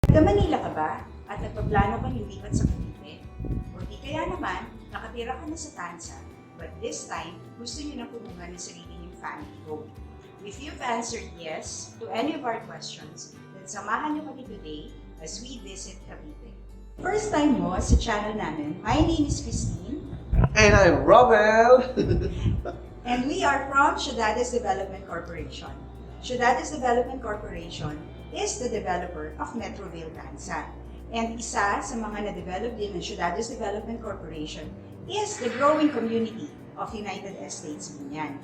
Taga Manila ka ba at nagpaplano kang lumipat sa Cavite? O di kaya naman, nakatira ka na sa Tanza, but this time, gusto niyo na kumuha ng sarili niyong family home. If you've answered yes to any of our questions, then samahan niyo kami today as we visit Cavite. First time mo sa channel namin, my name is Christine. And I'm Robel! And we are from Ciudades Development Corporation. Ciudades Development Corporation is the developer of Metroville Tanza. And isa sa mga na-develop din ng Ciudades Development Corporation is the growing community of United Estates Binyan.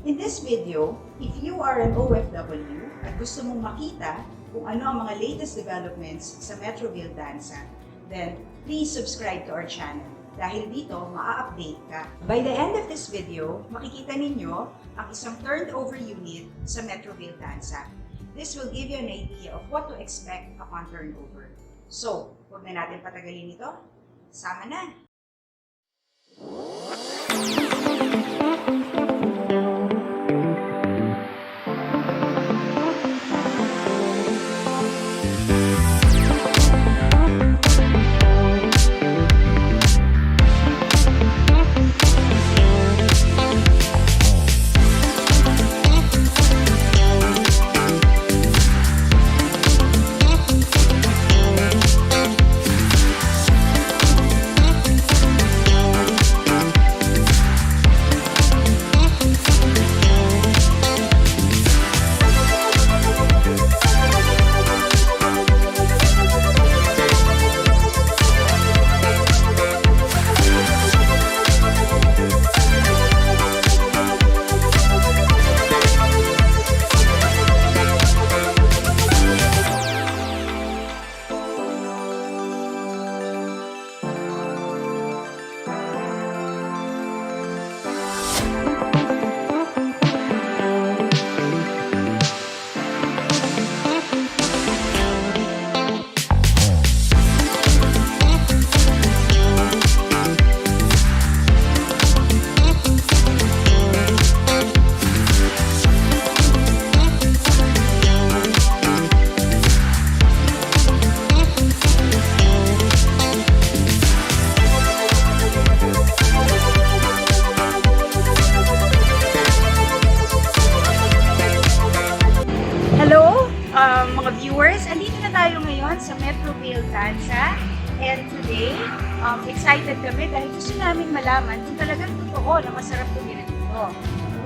In this video, if you are an OFW at gusto mong makita kung ano ang mga latest developments sa Metroville Tanza, then please subscribe to our channel. Dahil dito, maa-update ka. By the end of this video, makikita ninyo ang isang turned over unit sa Metroville Tanza. This will give you an idea of what to expect upon turnover. So, huwag na natin patagalin ito. Sama na! Mga viewers, andito na tayo ngayon sa Metroville Tanza, and today, excited kami dahil gusto namin malaman kung talagang totoo na masarap tumira dito.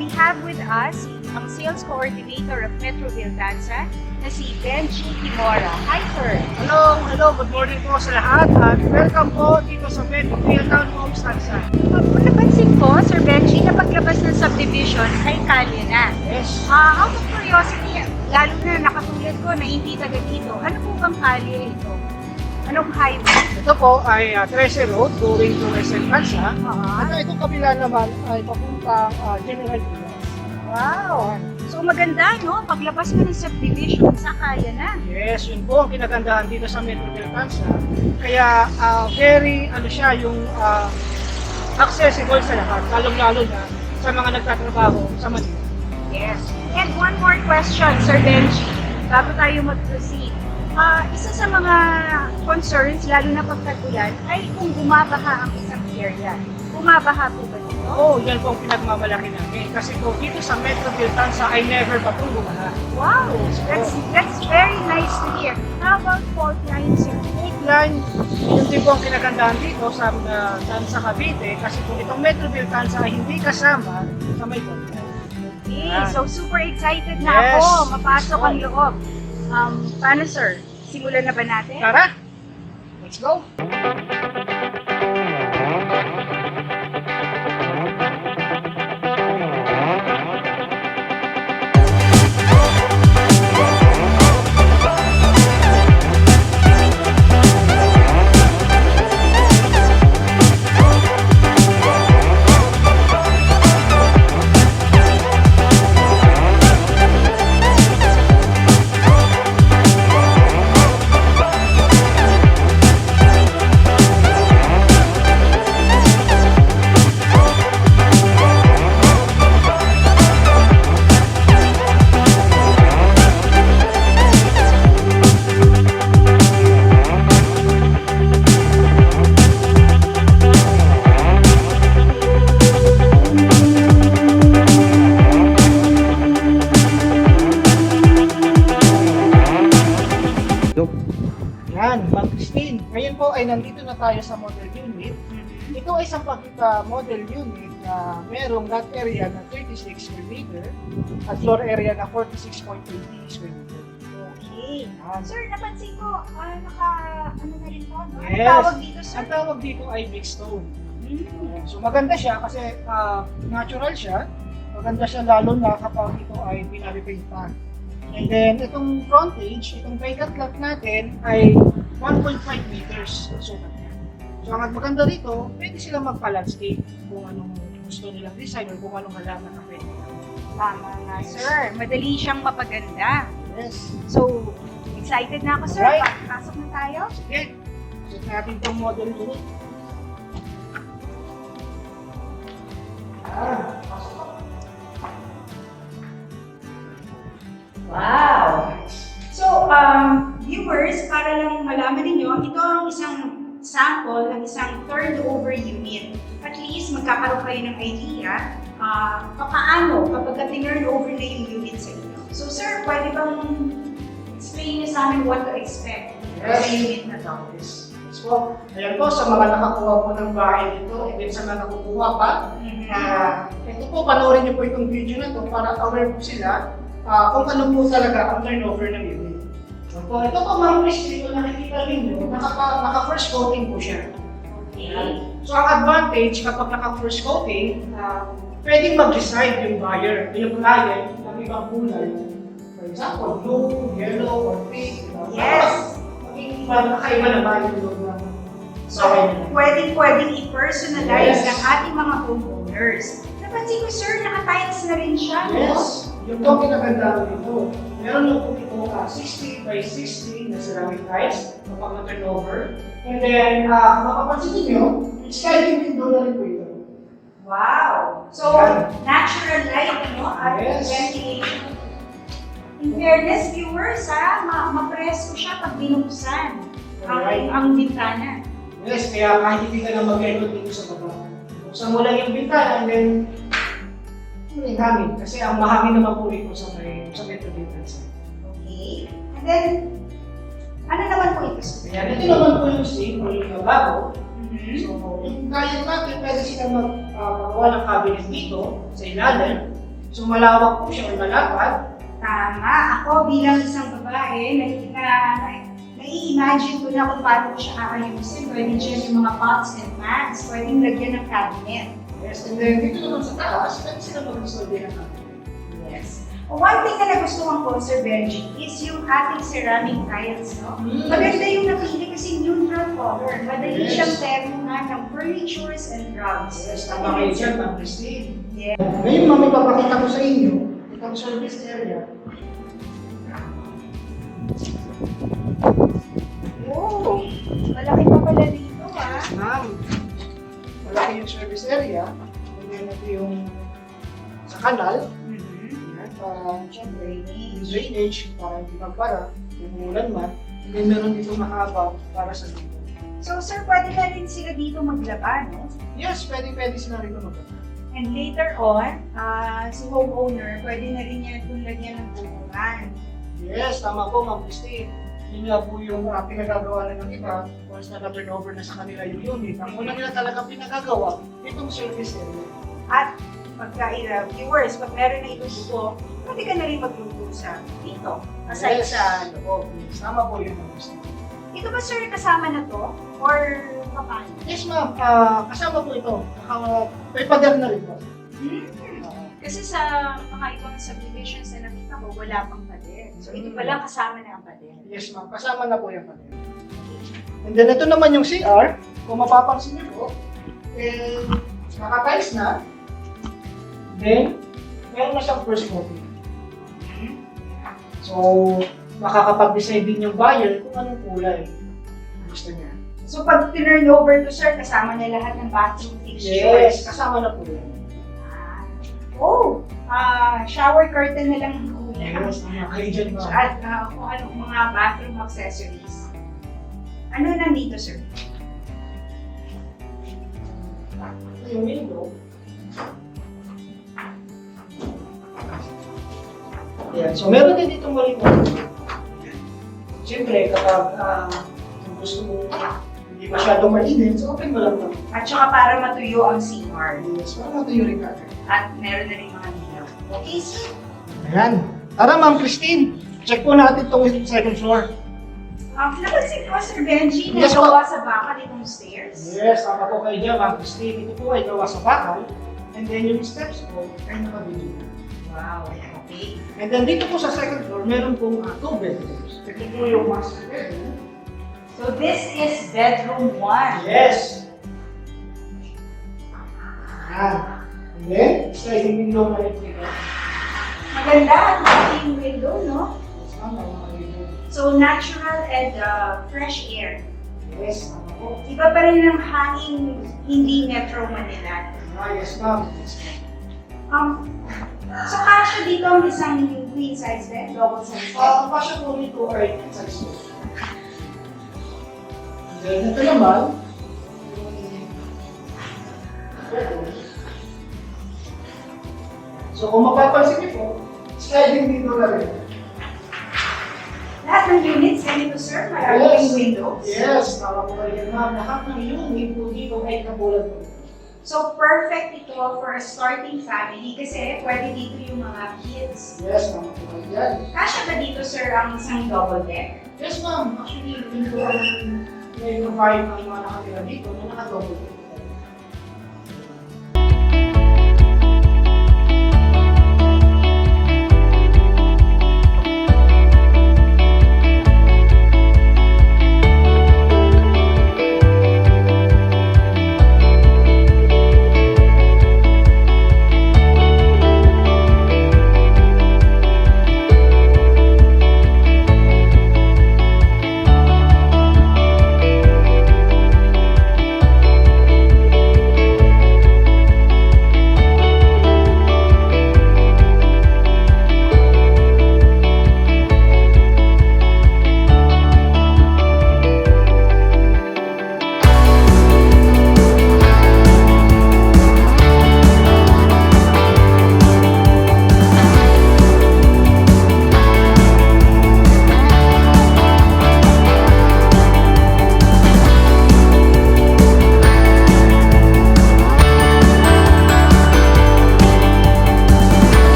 We have with us ang sales coordinator of Metroville Tanza na si Benjie Quimora. Hi sir! Hello, good morning po sa lahat at welcome po dito sa Metroville Townhomes Tanza. Napansin ko, Sir Benjie, na paglabas ng subdivision ay kalye na. Yes. Out of curiosity, lalo na nakatulad ko na hindi taga dito, ano po bang kalye ito? Anong highway? Ito po ay Trece Road going to SM Tanza. Uh-huh. At itong kabila naman ay papuntang General Greenhills. Wow! So maganda, no? Paglabas mo ng subdivision, sa kaya na. Yes, yun po ang kinagandahan dito sa Metroville Tanza. Kaya very yung accessible sa lahat, lalong-lalo na sa mga nagtatrabaho sa Manila. Yes. And one more question, Sir Benjie, bago tayo mag-proceed. Isa sa mga concerns, lalo na pagtag-ulan, ay kung bumabaha ang isang area. Bumabaha po ba dito? Oo, yan po ang pinagmamalaki namin. Kasi po dito sa Metroville Tanza ay never pa po bumaha. Wow! That's very nice to hear. How about fault lines, sir? Line, yun din po ang kinagandahan dito sa Tanza Cavite kasi po itong Metroville Tanza ay hindi kasama sa may Punta. Okay, so super excited na ako. Mapasok ang loob. Paano sir? Simulan na ba natin? Tara! Let's go! Yan, Ma'am Christine. Ngayon po ay nandito na tayo sa model unit. Ito ay isang model unit na merong lot area na 36 square meter at floor area na 46.80 square meter. Okay. Yan. Sir, napansin ko, ano na rin po, no? Yes. Ang tawag dito, sir? Ang tawag dito ay big stone. Mm. So maganda siya kasi natural siya. Maganda siya lalo na kapag ito ay pinarepaint pa. And then itong frontage, itong vacant lot natin ay 1.5 meters ang sukat niya. So ang maganda rito, pwede silang magpa-landscape kung anong gusto nilang design o kung anong halaman na pwede. Tama nga, sir. Madali siyang mapaganda. Yes. So, excited na ako, sir. Alright. Pasok na tayo. Sige. Check natin itong model unit. Wow! So, viewers, para lang malaman ninyo, ito ang isang sample ng isang turnover unit. At least magkakaroon kayo ng idea paano kapag tinurnover na yung unit sa inyo. So, sir, pwede bang explain niyo sa amin what to expect sa unit na to? Yes. So, ayan po, sa mga nakakuha po ng bahay dito, and then sa mga nakukuha pa, ito po, panoorin niyo po itong video na to para aware po sila kung ano po talaga ang turnover ng unit. So, ito po, mga Christine, kung nakikita ninyo, naka-first coating po siya. Okay. So, ang advantage kapag naka-first coating, pwedeng mag-decide yung buyer, yung client, ng ibang kulay. For example, blue, yellow, or pink. Yes! Kakaiba na ba yung loob ng So, pwedeng i-personalize Yes. ng ating mga homeowners. Napansin ko, sir, naka-tiles na rin siya, no? Yes! Yung po kinaganda ko dito. Meron yung po ito 60 by 60 na ceramic tiles kapag na-turnover. And then, mapapansin niyo, sliding window na rin po ito. Wow! So, Yan. natural light, ano? At Yes. ventilation. In fairness, viewers, mapresko siya pag binuksan Alright. ang bintana. Yes, kaya kahit hindi ka na mag-record dito sa baba. Buksan mo lang yung bintana and then yung hangin. Kasi ang mahangin naman po ito sa Metroville Tanza. Okay. And then, ano naman po ito, sir? Ayan, ito naman po yung sink o yung lavabo. Mhm. So, yung kaya natin, pwede silang magpagawa ng cabinet dito sa ilalim. So, malawak po siya o malapad. Tama. Ako bilang isang babae, nai-imagine ko na kung paano ko siya aayusin. Pwede dyan yung mga pots and pans. Pwedeng lagyan ng cabinet. Yes, and then dito naman sa taas, pwede sila mag-install din ng cabinet. Yes. One thing na nagustuhan ko, Sir Benjie, is yung ating ceramic tiles, no? Maganda yung napili kasi neutral color. Madali Yes. siyang termuhan ng furnitures and rugs. Yes, tama kayo dyan, Ma'am Christine. Yes. Ngayon, mami, papakita ko sa inyo itong service area. Oh, malaki pa pala dito, ha? Ma'am, malaki yung service area. And then ito yung sa kanal. Yan, para siyempre, yung drainage para hindi magbara, yung ulan man. And then meron dito mahaba para sa dito. So, sir, pwede na rin sila dito maglaba, no? Yes, pwede sila rito magbara. And later on, si homeowner, pwede na rin niya itong lagyan ng kulungan. Yes, tama po, Ma'am Christine. Yun nga po yung pinagagawa na ng iba once na na-turnover na sa kanila yung unit. Ang una nila talaga pinagagawa, itong service area. At viewers, pag meron na ito dito, pwede ka na rin magluto sa dito, aside Yes. sa loob. Yes, tama po yun, Ma'am Christine. Ito ba, sir, kasama na to? Or paano? Yes, ma'am. Kasama po ito. May pader na rin po. Kasi sa mga ibang subdivisions na nakita ko, wala pang pader. So ito pala kasama na ang pader. Yes, ma'am. Kasama na po yung pader. And then ito naman yung CR. Kung mapapansin niyo po, naka-tiles na. Then, meron na siyang first coating. So, makakapag-decide din yung buyer kung anong kulay gusto niya. So pag turn over to, sir, kasama na lahat ng bathroom fixtures. Yes, kasama na po yan. Shower curtain na lang ang kulang. Yes, tama kayo dyan, ma'am. At kung anong mga bathroom accessories. Ano nandito, sir? Ito yung window. Yan. So, meron din ditong maliit. Siyempre, kapag gusto mo, hindi masyadong mainit, so open mo lang ito. At saka para matuyo ang CR. Yes, para matuyo rin kagad. At meron na rin mga nilaw. Okay, sir. Ayan. Tara, Ma'am Christine. Check po natin itong second floor. Napansin ko, Sir Benjie, na Yes, po. gawa sa bakal itong stairs. Yes, tama po kayo dyan, Ma'am Christine. Ito po ay gawa sa bakal. And then yung steps po ay nakabili. Wow, okay. And then dito po sa second floor, meron pong 2 bedrooms. Ito po yung master bedroom. So this is bedroom 1. Yes! Ayan. And then, sliding window na rin po ito. Maganda ang ating window, no? Yes, ma'am, mga window. So natural and fresh air. Yes, tama po. Iba pa rin ang hangin hindi Metro Manila. Yes, ma'am. So kasya dito ang isang queen size bed, double size bed. Ang pasya po nito ay size 2. And then, ito naman, so kung mapapansin niyo po, sliding window na rin. Lahat ng units, ganito sir, maraming windows. Yes, tama po kayo ma'am. Lahat ng unit po dito ay kabulad po. So perfect ito for a starting family kasi pwede dito yung mga kids. Yes, tama po kayo yan. Kasya ba dito sir ang isang double deck? Yes ma'am, actually, yun po ang provide ng mga nakatira dito na nakadouble po.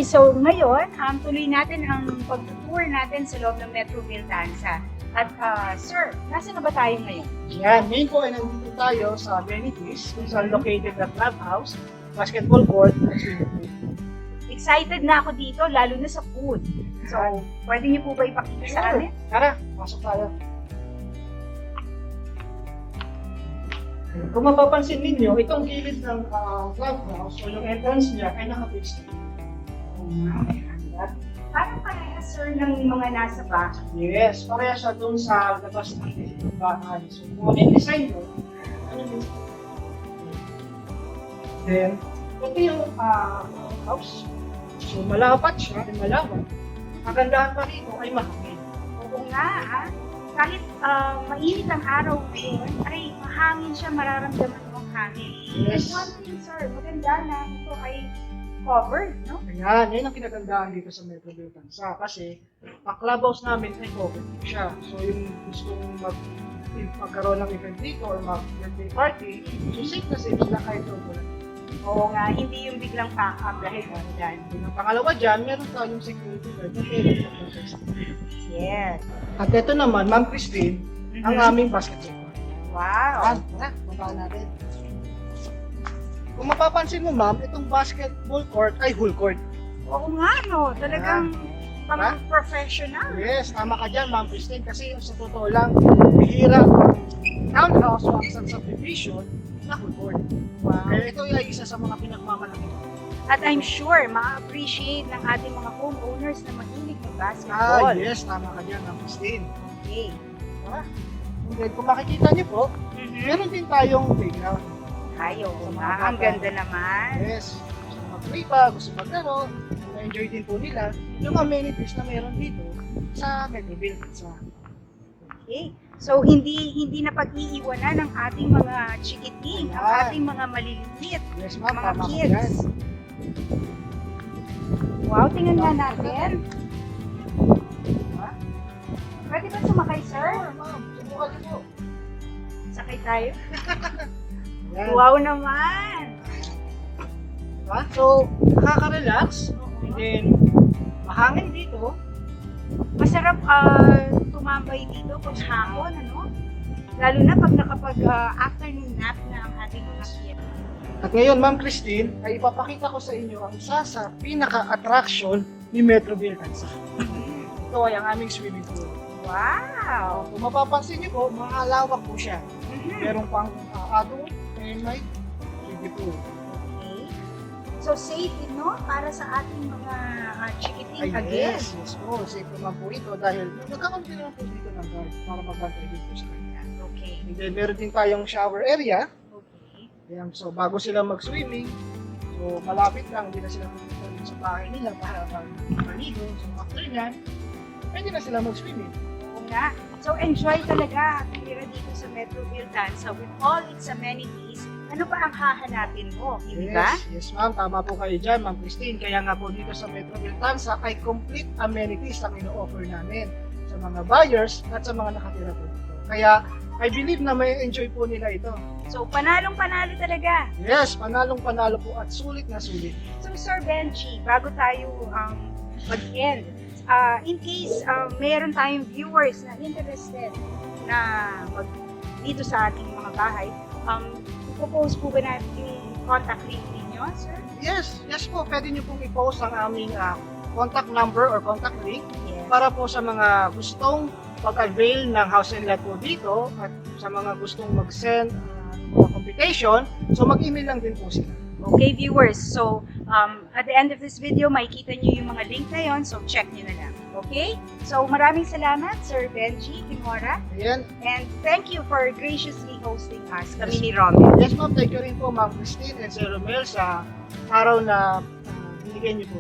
So ngayon, tuloy natin ang pag-tour natin sa loob ng Metroville Tanza. At sir, nasa na ba tayo ngayon? Yan, ngayon po ay nandito tayo sa amenities kung saan located na Clubhouse, basketball court, at swimming pool. Excited na ako dito, lalo na sa food. So, pwede niyo po ba ipakita sa amin? Tara, pasok tayo. Kung mapapansin ninyo, itong gilid ng clubhouse o yung entrance niya ay naka-fixed. Parang parehas sir ng mga nasa back. Yes, pareha siya doon sa labas ng bahay. So, kung ano yung design mo, ano yung then, ito yung house. So, malapat siya, malawak. Kagandahan pa rito ay mahangin. Oo nga, kahit mainit ang araw ngayon, ay mahangin siya, mararamdaman mo ang hangin. Yes. And one thing sir, maganda na ito ay covered, no? Ayan, yan ang kinagandaan dito sa Metroville Tanza kasi ang clubhouse namin ay covered siya. So yung gustong magkaroon ng event dito or mag-birthday party, so safe na safe sila kahit wala. Oo nga, hindi yung biglang pack-up dahil dyan. Ang pangalawa dyan, meron tayong security guard na pwede mag-protect. Yes. At ito naman, Ma'am Christine, ang aming basketball court. Wow. Tara, baba natin. Kung mapapansin mo ma'am, itong basketball court ay whole court. Oo nga, no? Talagang Diba? pang-professional. Yes, tama ka dyan Ma'am Christine kasi sa totoo lang, bihira townhouse o ang subdivision na whole court. Wow. Kaya ito ay isa sa mga pinagmamalaki. At I'm sure, ma-appreciate ng ating mga homeowners na mahilig ng basketball. Yes, tama ka dyan Ma'am Christine. Okay. Diba? And then, kung makikita niyo po, meron din tayong playground. Ayo, Sa mga ang bata. ganda naman. Yes, gusto mag-play pa, gusto maglaro, na-enjoy din po nila yung amenities na meron dito sa Metroville Tanza. Okay. So, hindi na pag-iiwanan ng ating mga chikiting, ang Ayan. ating mga maliliit, Yes, ma'am, mga tama ka kids. dyan. Wow, tingnan nga natin. Pwede ba sumakay, sir? Sure, ma'am. Subukan niyo po. Sakay tayo. Yan. Wow naman! Diba? So, nakaka-relax. And then, mahangin dito. Masarap tumambay dito pag hapon, ano? Lalo na pag afternoon nap na ang ating mga kids. At ngayon, Ma'am Christine, ay ipapakita ko sa inyo ang isa sa pinaka-attraction ni Metroville Tanza. Ito ay ang aming swimming pool. Wow! Kung mapapansin niyo po, mahalawak po siya. Merong pang adult and may swimming pool. Okay. So safe, no? Para sa ating mga chikiting again. Yes po. Safe naman po ito dahil nagkakaroon din naman po dito ng guard para magbantay dito sa kanya. Okay. And then meron din tayong shower area. Okay. Ayan, so bago sila mag-swimming, so malapit lang, hindi na sila pupunta sa bahay nila para maligo. So after nyan, pwede na sila mag-swimming. Oo nga. So enjoy talaga tira dito sa Metroville Tanza with all its amenities. Ano pa ang hahanapin mo, hindi ba? Yes ma'am, tama po kayo dyan, Ma'am Christine. Kaya nga po dito sa Metroville Tanza ay complete amenities ang ino-offer namin sa mga buyers at sa mga nakatira po dito. Kaya I believe na may enjoy po nila ito. So panalong-panalo talaga. Yes, panalong-panalo po at sulit na sulit. So Sir Benjie, bago tayo mag-end, in case mayroon tayong viewers na interested na dito sa ating mga bahay, propose po ba natin yung contact link ninyo, sir? Yes po, pwede nyo pong i-post ang aming contact number or contact link Yes. para po sa mga gustong pag-avail ng house and lot po dito at sa mga gustong mag-send mga computation, so mag-email lang din po sila. Okay, viewers. So, at the end of this video, makikita nyo yung mga link na yon, so check nyo na lang. Okay? So, maraming salamat, Sir Benjie Quimora. Ayan. And thank you for graciously hosting us, kami ni Romel. Yes ma'am, thank you rin po Ma'am Christine and Sir Romel sa araw na binigyan niyo po.